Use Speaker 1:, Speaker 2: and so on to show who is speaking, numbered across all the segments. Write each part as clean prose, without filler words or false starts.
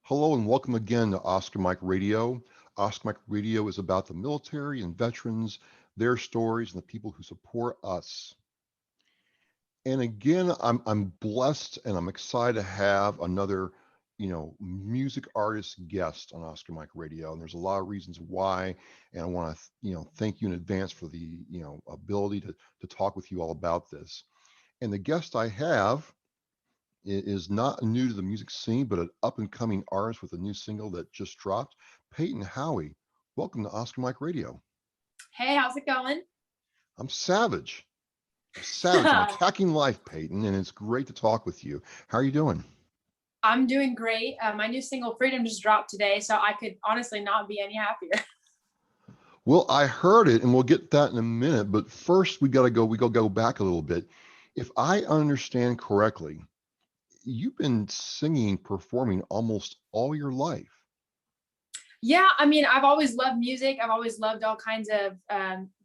Speaker 1: Hello and welcome again to Oscar Mike Radio. Oscar Mike Radio is about the military and veterans, their stories, and the people who support us. And again, I'm blessed and I'm excited to have another, music artist guest on Oscar Mike Radio. And there's a lot of reasons why. And I want to, thank you in advance for the, ability to talk with you all about this. And the guest I have is not new to the music scene, but an up and coming artist with a new single that just dropped. Payton Howie, welcome to Oscar Mike Radio.
Speaker 2: Hey, how's it going?
Speaker 1: I'm savage. I'm attacking life, Payton, and it's great to talk with you. How are you doing?
Speaker 2: I'm doing great. My new single Freedom just dropped today, so I could honestly not be any happier.
Speaker 1: Well, I heard it, and we'll get that in a minute. But first, we gotta go back a little bit. If I understand correctly, you've been singing, performing almost all your life.
Speaker 2: Yeah, I mean, I've always loved music. I've always loved all kinds of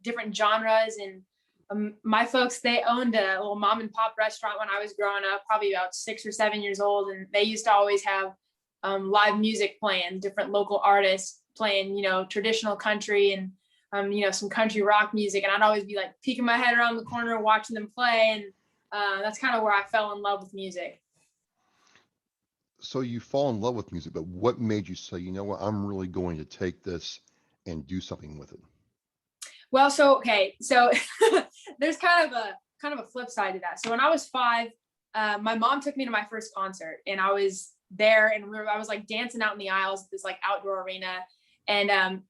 Speaker 2: different genres. And my folks, they owned a little mom and pop restaurant when I was growing up, probably about 6 or 7 years old. And they used to always have live music playing, different local artists playing, traditional country and, some country rock music. And I'd always be like peeking my head around the corner, watching them play. And that's kind of where I fell in love with music.
Speaker 1: So you fall in love with music, but what made you say, you know what, I'm really going to take this and do something with it?
Speaker 2: Well, so there's kind of a flip side to that. So when I was 5, my mom took me to my first concert, and I was there, and I was like dancing out in the aisles at this like outdoor arena, and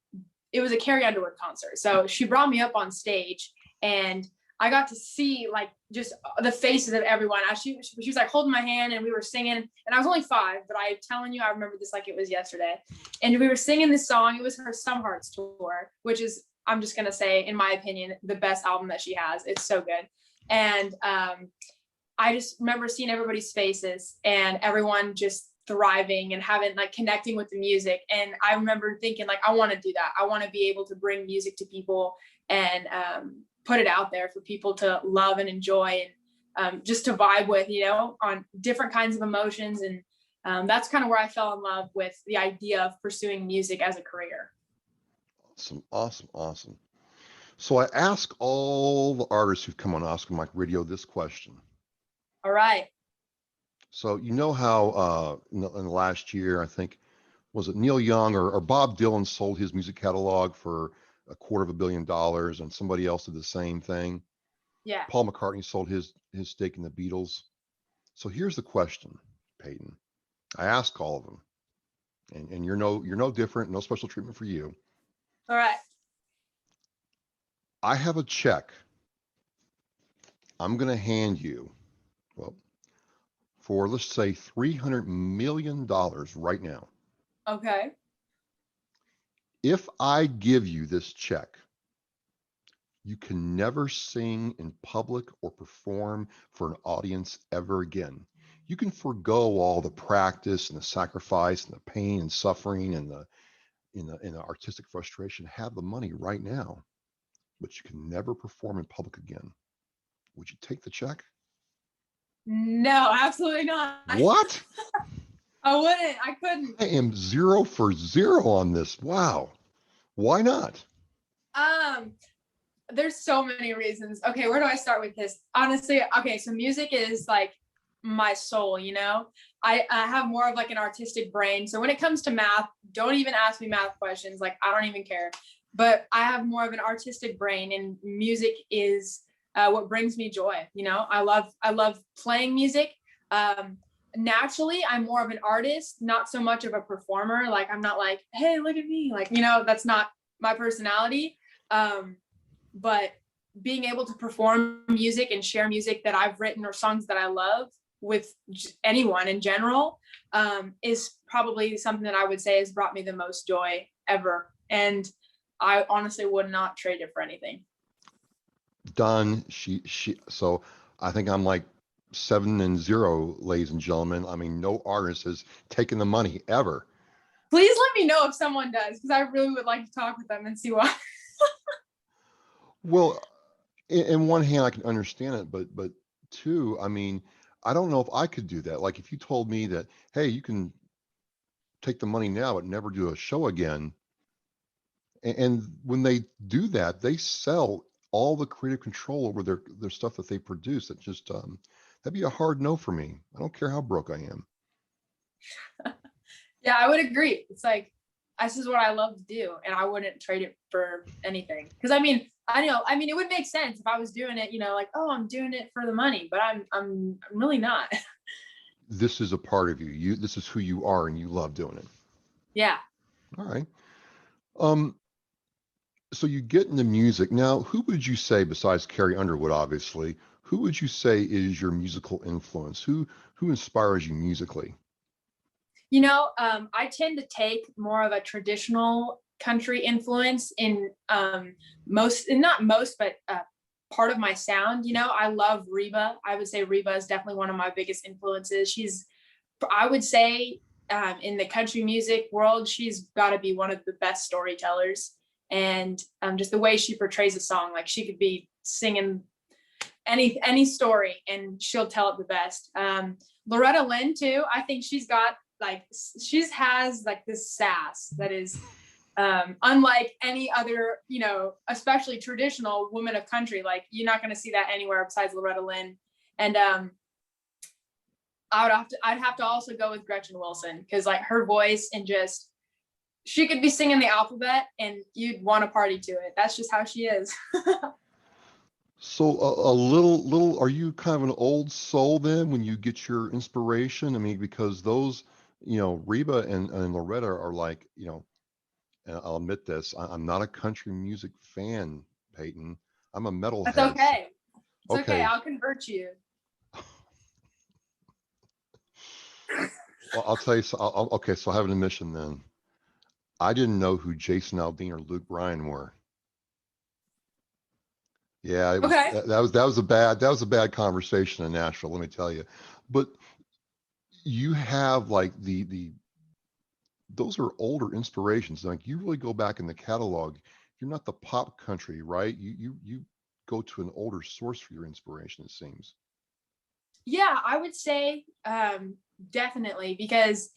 Speaker 2: it was a Carrie Underwood concert. So she brought me up on stage, and I got to see like just the faces of everyone. She was like holding my hand, and we were singing, and I was only 5, but I'm telling you, I remember this like it was yesterday. And we were singing this song. It was her Some Hearts tour, which is, I'm just going to say, in my opinion, the best album that she has. It's so good. And I just remember seeing everybody's faces and everyone just thriving and having like connecting with the music. And I remember thinking like, I want to do that. I want to be able to bring music to people and put it out there for people to love and enjoy and just to vibe with, on different kinds of emotions. And that's kind of where I fell in love with the idea of pursuing music as a career.
Speaker 1: Awesome. So I ask all the artists who've come on Oscar Mike Radio this question.
Speaker 2: All right.
Speaker 1: So you know how in the last year, I think, was it Neil Young or Bob Dylan sold his music catalog for $250 million, and somebody else did the same thing.
Speaker 2: Yeah.
Speaker 1: Paul McCartney sold his stake in the Beatles. So here's the question, Payton. I ask all of them, and you're no different, no special treatment for you.
Speaker 2: All right.
Speaker 1: I have a check I'm going to hand you, well, for let's say $300 million right now.
Speaker 2: Okay.
Speaker 1: If I give you this check, you can never sing in public or perform for an audience ever again. You can forgo all the practice and the sacrifice and the pain and suffering and the artistic frustration, have the money right now, but you can never perform in public again. Would you take the check?
Speaker 2: No, absolutely not.
Speaker 1: What?
Speaker 2: I wouldn't. I couldn't.
Speaker 1: I am 0 for 0 on this. Wow. Why not?
Speaker 2: There's so many reasons. Okay, where do I start with this? Honestly, okay, so music is like my soul, I have more of like an artistic brain. So when it comes to math, don't even ask me math questions. Like, I don't even care. But I have more of an artistic brain, and music is what brings me joy. I love playing music. Naturally, I'm more of an artist, not so much of a performer. Like, I'm not like, hey, look at me. Like, that's not my personality. But being able to perform music and share music that I've written or songs that I love with anyone in general is probably something that I would say has brought me the most joy ever. And I honestly would not trade it for anything.
Speaker 1: Done. So I think I'm like 7-0, ladies and gentlemen. I mean, no artist has taken the money ever.
Speaker 2: Please let me know if someone does, because I really would like to talk with them and see why.
Speaker 1: Well, in one hand, I can understand it, but two, I mean, I don't know if I could do that. Like, if you told me that, hey, you can take the money now but never do a show again. And when they do that, they sell all the creative control over their stuff that they produce. It just that'd be a hard no for me. I don't care how broke I am.
Speaker 2: Yeah, I would agree. It's like, this is what I love to do, and I wouldn't trade it for anything. Because I mean, it would make sense if I was doing it, like, oh, I'm doing it for the money, but I'm really not.
Speaker 1: This is a part of you. This is who you are, and you love doing it.
Speaker 2: Yeah.
Speaker 1: All right. So you get into music. Now, who would you say, besides Carrie Underwood, obviously, who would you say is your musical influence? Who inspires you musically?
Speaker 2: I tend to take more of a traditional country influence in not most, but part of my sound. I love Reba. I would say Reba is definitely one of my biggest influences. I would say, in the country music world, she's got to be one of the best storytellers. And just the way she portrays a song, like she could be singing any story and she'll tell it the best. Loretta Lynn too. I think she has this sass that is unlike any other, especially traditional woman of country. Like, you're not going to see that anywhere besides Loretta Lynn. And I'd have to also go with Gretchen Wilson, because like her voice and just, she could be singing the alphabet and you'd want to party to it. That's just how she is.
Speaker 1: So a little, are you kind of an old soul then when you get your inspiration? I mean, because those, Reba and Loretta are like, and I'll admit this, I'm not a country music fan, Payton. I'm a metalhead.
Speaker 2: That's okay. It's
Speaker 1: Okay.
Speaker 2: okay. I'll convert you.
Speaker 1: Well, I'll tell you. So, okay, so I have an admission then. I didn't know who Jason Aldean or Luke Bryan were. Yeah, it was,
Speaker 2: Okay.
Speaker 1: that was a bad conversation in Nashville, let me tell you. But you have like those are older inspirations. Like, you really go back in the catalog. You're not the pop country, right? You go to an older source for your inspiration, it seems.
Speaker 2: Yeah, I would say definitely, because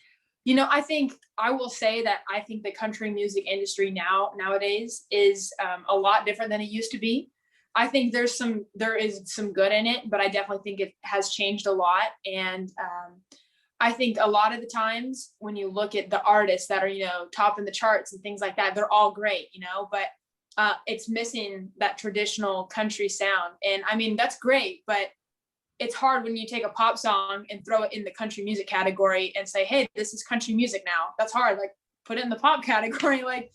Speaker 2: I think I will say that I think the country music industry nowadays is a lot different than it used to be. I think there is some good in it, but I definitely think it has changed a lot. And I think a lot of the times when you look at the artists that are, top in the charts and things like that, they're all great, but it's missing that traditional country sound. And I mean, that's great, but it's hard when you take a pop song and throw it in the country music category and say, hey, this is country music now. That's hard. Like, put it in the pop category, like,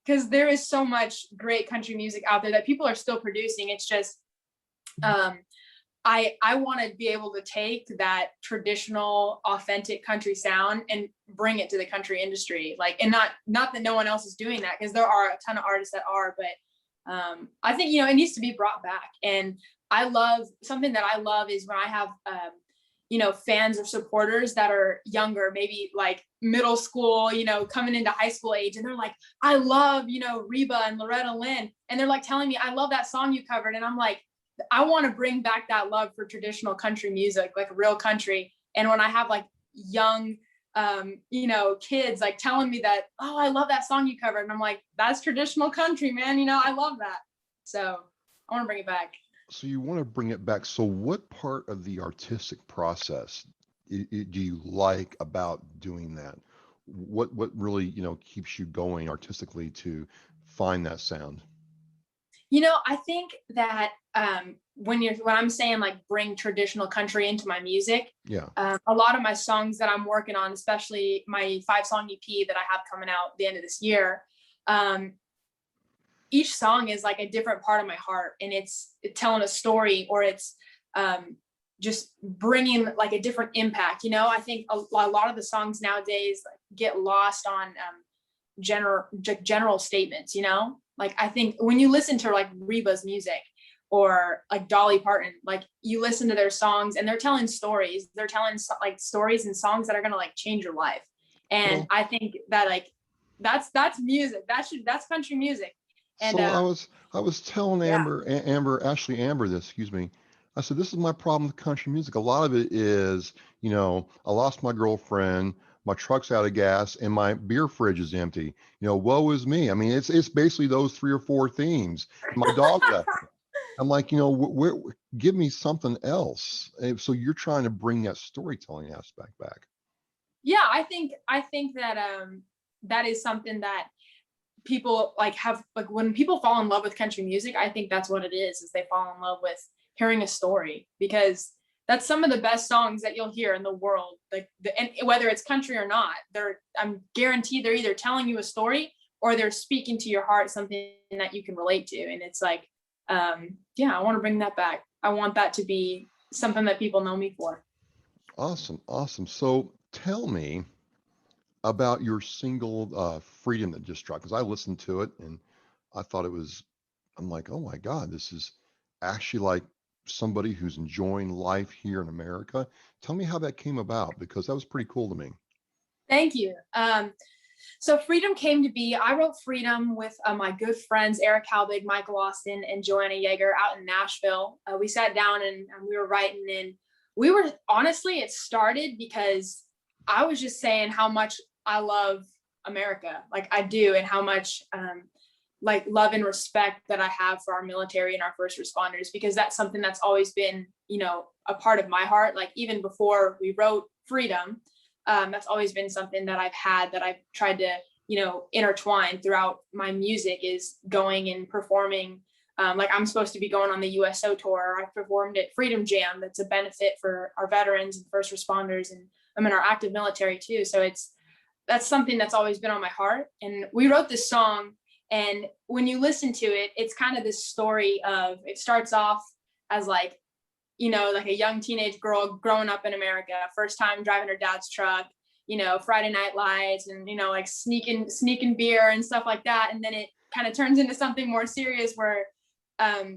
Speaker 2: because there is so much great country music out there that people are still producing. It's just, I want to be able to take that traditional, authentic country sound and bring it to the country industry. Like, and not that no one else is doing that, because there are a ton of artists that are, but I think, it needs to be brought back. And something that I love is when I have, fans or supporters that are younger, maybe like middle school, coming into high school age. And they're like, I love, Reba and Loretta Lynn. And they're like telling me, I love that song you covered. And I'm like, I want to bring back that love for traditional country music, like real country. And when I have like young, kids like telling me that, oh, I love that song you covered. And I'm like, that's traditional country, man. I love that. So I want to bring it back.
Speaker 1: So you want to bring it back. So what part of the artistic process do you like about doing that? What really, keeps you going artistically to find that sound?
Speaker 2: I think that when I'm saying like bring traditional country into my music,
Speaker 1: yeah,
Speaker 2: a lot of my songs that I'm working on, especially my 5-song EP that I have coming out at the end of this year, each song is like a different part of my heart, and it's telling a story, or it's just bringing like a different impact. I think a lot of the songs nowadays get lost on general statements. Like, I think when you listen to like Reba's music or like Dolly Parton, like, you listen to their songs and they're telling stories. They're telling like stories and songs that are gonna like change your life. And I think that like that's music. That's country music. And
Speaker 1: so I was telling Ashley Amber this, excuse me. I said, this is my problem with country music. A lot of it is, I lost my girlfriend, my truck's out of gas and my beer fridge is empty. Woe is me. I mean, it's basically those 3 or 4 themes. And my dog left. I'm like, give me something else. And so you're trying to bring that storytelling aspect back.
Speaker 2: Yeah, I think that that is something that people like have, like when people fall in love with country music, I think that's what it is they fall in love with hearing a story, because that's some of the best songs that you'll hear in the world. And whether it's country or not, I'm guaranteed they're either telling you a story or they're speaking to your heart, something that you can relate to. And it's like, yeah, I want to bring that back. I want that to be something that people know me for.
Speaker 1: Awesome. So tell me about your single Freedom that just dropped, because I listened to it and I thought I'm like, oh my God, this is actually like somebody who's enjoying life here in America. Tell me how that came about, because that was pretty cool to me.
Speaker 2: Thank you. So Freedom came to be, I wrote Freedom with my good friends, Eric Halbig, Michael Austin, and Joanna Yeager out in Nashville. We sat down and we were writing, and honestly, it started because I was just saying how much I love America, like I do, and how much like love and respect that I have for our military and our first responders, because that's something that's always been, a part of my heart. Like even before we wrote Freedom, that's always been something that I've had, that I've tried to, intertwine throughout my music, is going and performing. Like I'm supposed to be going on the USO tour. I performed at Freedom Jam. That's a benefit for our veterans and first responders, and I'm in our active military too. So that's something that's always been on my heart. And we wrote this song, and when you listen to it, it's kind of this story of, it starts off as like, like a young teenage girl growing up in America, first time driving her dad's truck, Friday night lights, and, like sneaking beer and stuff like that. And then it kind of turns into something more serious where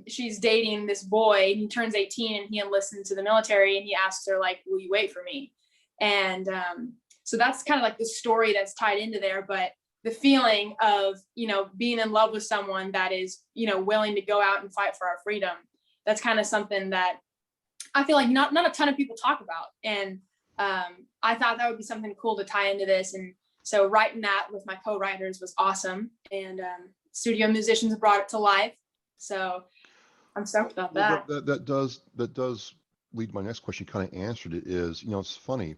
Speaker 2: she's dating this boy, and he turns 18 and he enlists to the military, and he asks her like, will you wait for me? And so that's kind of like the story that's tied into there. But the feeling of, being in love with someone that is, willing to go out and fight for our freedom, that's kind of something that I feel like not a ton of people talk about. And I thought that would be something cool to tie into this. And so writing that with my co-writers was awesome. And studio musicians brought it to life. So I'm stoked about that.
Speaker 1: Well, that does lead to my next question. You kind of answered it. Is, it's funny.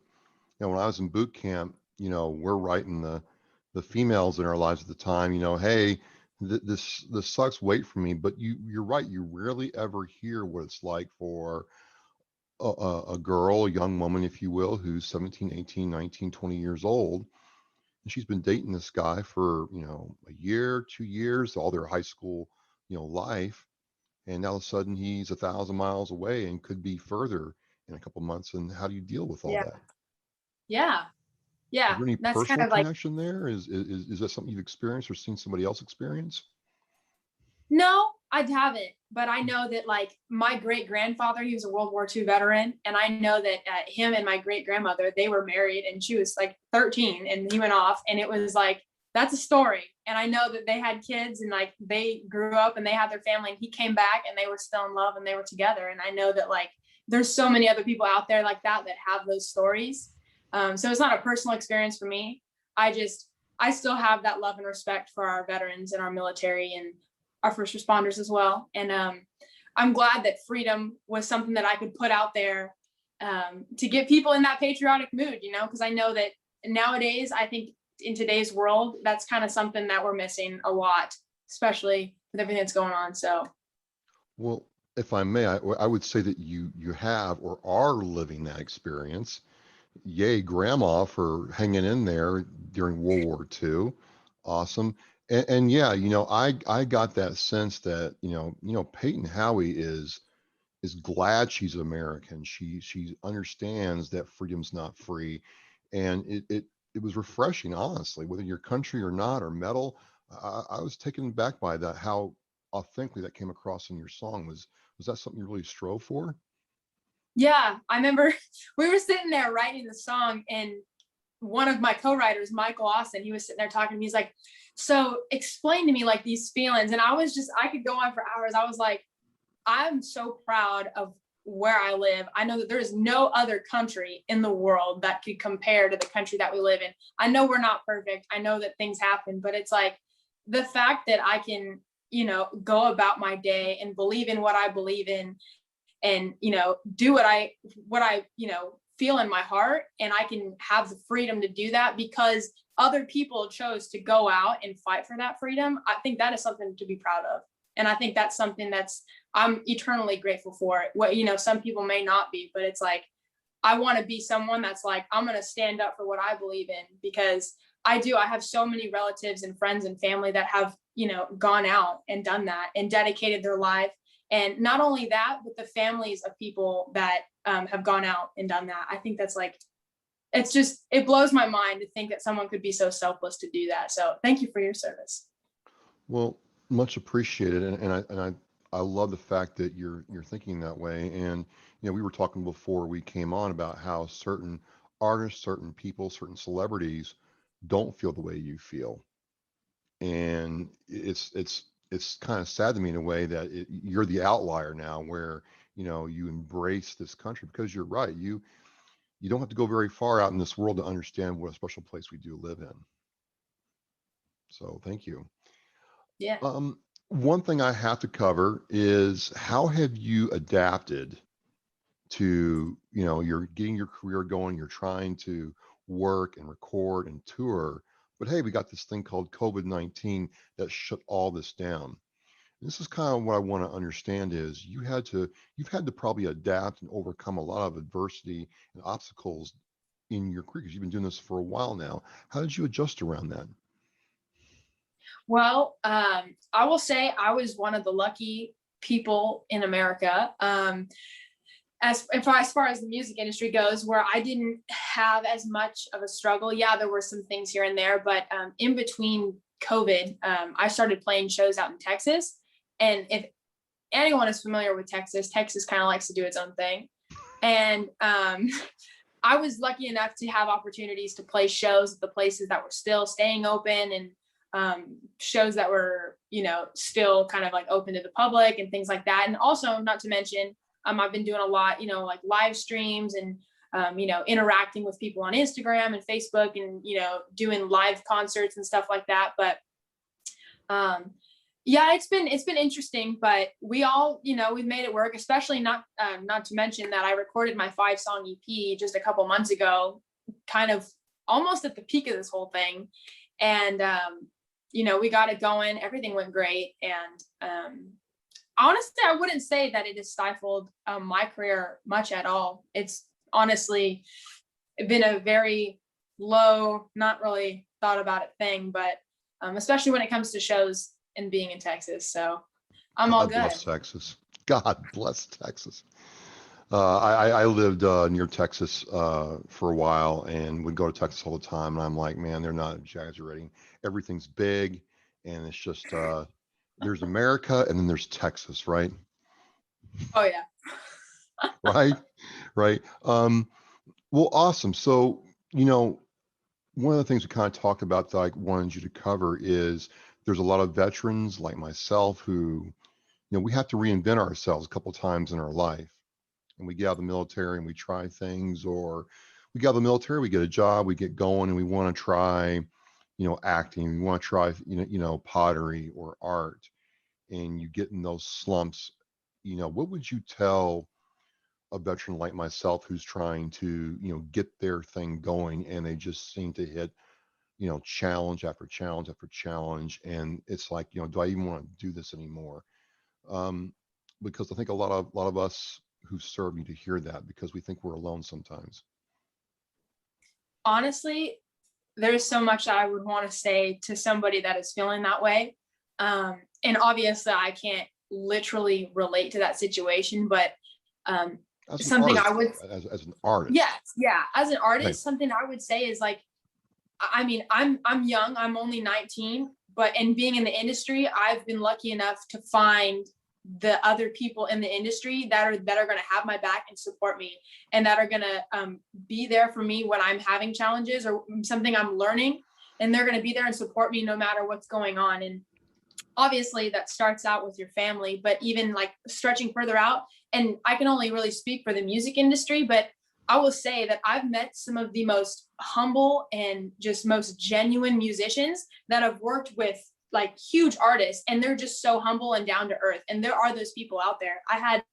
Speaker 1: When I was in boot camp, we're writing the females in our lives at the time. Hey, this sucks. Wait for me. But you're right. You rarely ever hear what it's like for a girl, a young woman, if you will, who's 17, 18, 19, 20 years old. And she's been dating this guy for, a year, 2 years, all their high school, life. And now all of a sudden he's 1,000 miles away and could be further in a couple months. And how do you deal with all that?
Speaker 2: Yeah.
Speaker 1: Is there any
Speaker 2: That's
Speaker 1: personal
Speaker 2: kind of like,
Speaker 1: connection there? Is that something you've experienced or seen somebody else experience?
Speaker 2: no, I haven't, but I know that like my great grandfather, he was a World War II veteran. And I know that him and my great grandmother, they were married, and she was like 13 and he went off, and it was like, that's a story. And I know that they had kids, and like they grew up and they had their family, and he came back and they were still in love and they were together. And I know that like, there's so many other people out there like that have those stories. So it's not a personal experience for me. I still have that love and respect for our veterans and our military and our first responders as well. And I'm glad that Freedom was something that I could put out there to get people in that patriotic mood, because I know that nowadays, I think in today's world, that's kind of something that we're missing a lot, especially with everything that's going on. So,
Speaker 1: Well, if I may, I would say that you have or are living that experience. Yay, grandma, for hanging in there during World War II. Awesome. And yeah, I got that sense that, Payton Howie is glad she's American. She understands that freedom's not free. And it was refreshing, honestly, whether you're country or not, or metal. I was taken back by that, how authentically that came across in your song. Was that something you really strove for?
Speaker 2: yeah, I remember we were sitting there writing the song, and one of my co-writers, Michael Austin, he was sitting there talking to me. He's like, so explain to me like these feelings. And I could go on for hours. I was like, I'm so proud of where I live, I know that there is no other country in the world that could compare to the country that we live in. I know we're not perfect. I know that things happen, but it's like the fact that I can, go about my day and believe in what I believe in, and, do what I, feel in my heart. And I can have the freedom to do that because other people chose to go out and fight for that freedom. I think that is something to be proud of. And I think that's something I'm eternally grateful for. What, some people may not be, but it's like, I want to be someone that's like, I'm going to stand up for what I believe in, because I have so many relatives and friends and family that have, gone out and done that and dedicated their life. And not only that, but the families of people that have gone out and done that. I think that's like, it blows my mind to think that someone could be so selfless to do that. So thank you for your service.
Speaker 1: Well, much appreciated. I love the fact that you're thinking that way. And, we were talking before we came on about how certain artists, certain people, certain celebrities don't feel the way you feel. And it's kind of sad to me in a way that you're the outlier now, where you embrace this country, because you're right, you don't have to go very far out in this world to understand what a special place we do live in. So thank you.
Speaker 2: Yeah.
Speaker 1: One thing I have to cover is, how have you adapted to, you're getting your career going, you're trying to work and record and tour, but hey, we got this thing called COVID-19 that shut all this down. This is kind of what I want to understand is, you've had to probably adapt and overcome a lot of adversity and obstacles in your career, because you've been doing this for a while now. How did you adjust around that?
Speaker 2: Well, I will say I was one of the lucky people in America. As far as the music industry goes, where I didn't have as much of a struggle. Yeah, there were some things here and there, but in between COVID, I started playing shows out in Texas. And if anyone is familiar with Texas kind of likes to do its own thing. And I was lucky enough to have opportunities to play shows at the places that were still staying open, and shows that were, still kind of like open to the public and things like that. And also, not to mention, I've been doing a lot, like live streams and, interacting with people on Instagram and Facebook, and, doing live concerts and stuff like that. But yeah, it's been interesting, but we all, we've made it work, especially not to mention that I recorded my 5-song EP just a couple months ago, kind of almost at the peak of this whole thing. And, we got it going, everything went great. And, honestly, I wouldn't say that it has stifled my career much at all. It's honestly been a very low, not really thought about it thing, but especially when it comes to shows and being in Texas. So I'm all good.
Speaker 1: God bless Texas. God bless Texas. I lived near Texas for a while, and would go to Texas all the time. And I'm like, man, they're not exaggerating. Everything's big, and it's just there's America, and then there's Texas, right?
Speaker 2: Oh yeah.
Speaker 1: Right. Well, awesome. So, one of the things we kind of talked about that I wanted you to cover is, there's a lot of veterans like myself who, we have to reinvent ourselves a couple times in our life. And we get out of the military and we try things, or we get out of the military, we get a job, we get going, and we want to try, acting, we want to try, pottery or art, and you get in those slumps. What would you tell a veteran like myself who's trying to, get their thing going, and they just seem to hit, challenge after challenge after challenge, and it's like, do I even want to do this anymore? Because I think a lot of us who serve need to hear that, because we think we're alone sometimes.
Speaker 2: Honestly, there's so much I would want to say to somebody that is feeling that way. And obviously I can't literally relate to that situation, but something
Speaker 1: artist,
Speaker 2: I would,
Speaker 1: as an artist.
Speaker 2: Yes. Yeah. As an artist,
Speaker 1: Right.
Speaker 2: Something I would say is like, I mean, I'm young, I'm only 19, and being in the industry, I've been lucky enough to find the other people in the industry that are going to have my back and support me, and that are going to be there for me when I'm having challenges or something I'm learning, and they're going to be there and support me no matter what's going on. And obviously that starts out with your family, but even like stretching further out, and I can only really speak for the music industry, but I will say that I've met some of the most humble and just most genuine musicians that have worked with like huge artists, and they're just so humble and down to earth. And there are those people out there. I had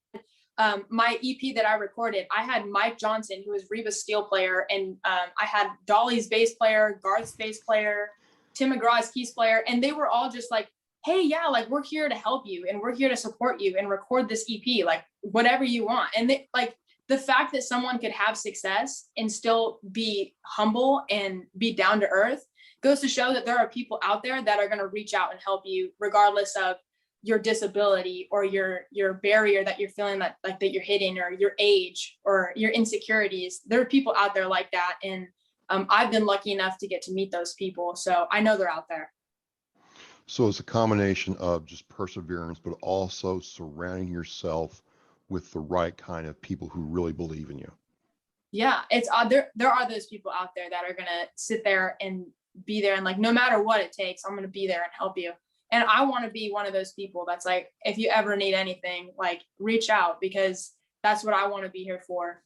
Speaker 2: my EP that I recorded, I had Mike Johnson, who was Reba's steel player, and I had Dolly's bass player, Garth's bass player, Tim McGraw's keys player, and they were all just like, hey, yeah, like we're here to help you and we're here to support you and record this EP, like whatever you want. And they, like the fact that someone could have success and still be humble and be down to earth goes to show that there are people out there that are going to reach out and help you regardless of your disability or your barrier that you're feeling that like that you're hitting, or your age or your insecurities. There are people out there like that, and I've been lucky enough to get to meet those people, so I know they're out there.
Speaker 1: So it's a combination of just perseverance, but also surrounding yourself with the right kind of people who really believe in you.
Speaker 2: Yeah, it's there are those people out there that are gonna sit there and be there, and like no matter what it takes, I'm gonna be there and help you. And I want to be one of those people that's like, if you ever need anything, like reach out, because that's what I want to be here for.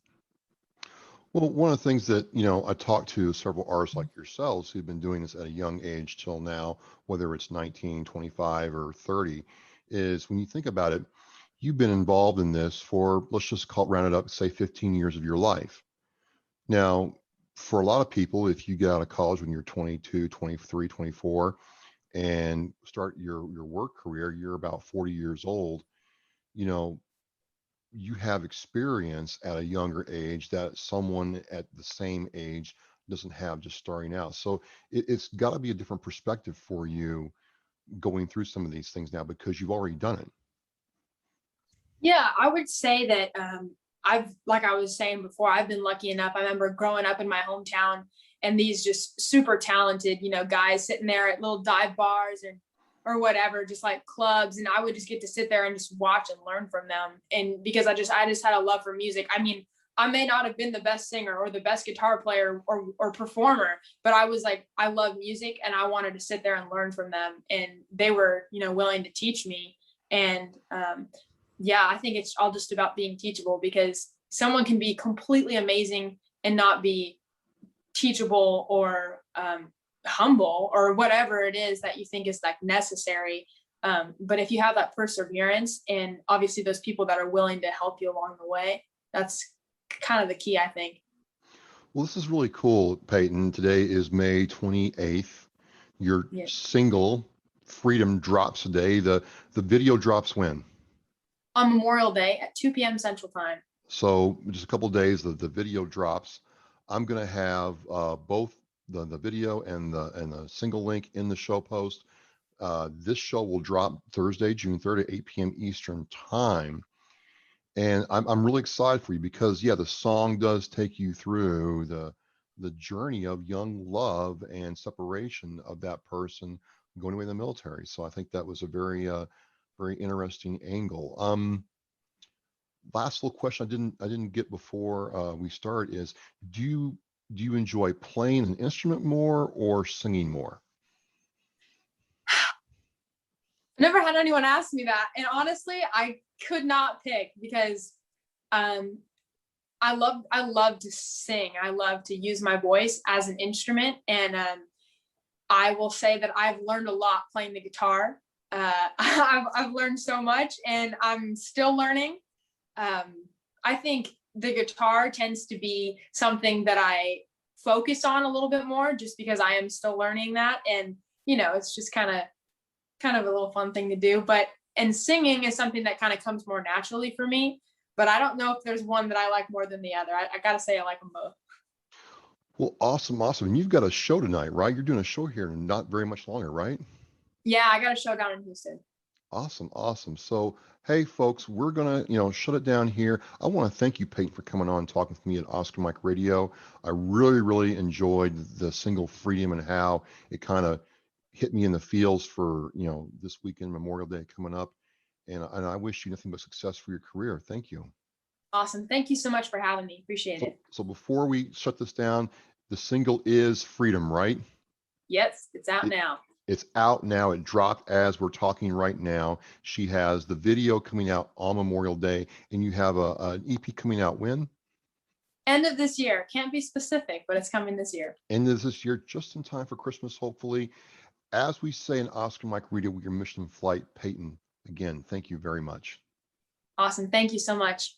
Speaker 1: Well, one of the things that, I talked to several artists like yourselves who've been doing this at a young age till now, whether it's 19, 25, or 30, is when you think about it, you've been involved in this for, let's just round it up, say 15 years of your life. Now, for a lot of people, if you get out of college when you're 22, 23, 24, and start your work career, you're about 40 years old, you know, you have experience at a younger age that someone at the same age doesn't have just starting out. So it's got to be a different perspective for you going through some of these things now because you've already done it.
Speaker 2: Yeah, I would say that I've, like I was saying before, I've been lucky enough. I remember growing up in my hometown and these just super talented, guys sitting there at little dive bars or whatever, just like clubs. And I would just get to sit there and just watch and learn from them. And because I just had a love for music. I mean, I may not have been the best singer or the best guitar player or performer, but I was like, I love music and I wanted to sit there and learn from them. And they were, willing to teach me. And yeah, I think it's all just about being teachable, because someone can be completely amazing and not be teachable or humble or whatever it is that you think is like necessary. But if you have that perseverance and obviously those people that are willing to help you along the way, that's kind of the key, I think.
Speaker 1: Well, this is really cool, Payton. Today is May 28th. Your single Freedom drops today. The video drops when?
Speaker 2: On Memorial Day at 2 p.m. Central Time.
Speaker 1: So just a couple of days, the video drops. I'm going to have both the video and the single link in the show post. This show will drop Thursday, June 3rd at 8 p.m. Eastern time. And I'm really excited for you because, yeah, the song does take you through the journey of young love and separation of that person going away in the military. So I think that was a very, very interesting angle. Last little question I didn't get before we start is, do you enjoy playing an instrument more or singing more?
Speaker 2: Never had anyone ask me that, and honestly, I could not pick, because I love to sing. I love to use my voice as an instrument, and I will say that I've learned a lot playing the guitar. I've learned so much, and I'm still learning. I think the guitar tends to be something that I focus on a little bit more, just because I am still learning that, and it's just kind of a little fun thing to do. And singing is something that kind of comes more naturally for me, but I don't know if there's one that I like more than the other. I gotta say I like them both.
Speaker 1: Well, awesome. And you've got a show tonight, right? You're doing a show here in not very much longer, right?
Speaker 2: Yeah, I got a show down in Houston.
Speaker 1: Awesome. So, hey, folks, we're gonna, shut it down here. I want to thank you, Payton, for coming on and talking with me at Oscar Mike Radio. I really enjoyed the single Freedom and how it kind of hit me in the feels for, this weekend, Memorial Day coming up. And I wish you nothing but success for your career. Thank you.
Speaker 2: Awesome. Thank you so much for having me. Appreciate it.
Speaker 1: So before we shut this down, the single is Freedom, right?
Speaker 2: Yes, it's out now.
Speaker 1: It's out now. It dropped as we're talking right now. She has the video coming out on Memorial Day, and you have an EP coming out when?
Speaker 2: End of this year. Can't be specific, but it's coming this year.
Speaker 1: End of this year, just in time for Christmas, hopefully. As we say in Oscar Mike Radio, with your mission flight, Payton, again, thank you very much.
Speaker 2: Awesome. Thank you so much.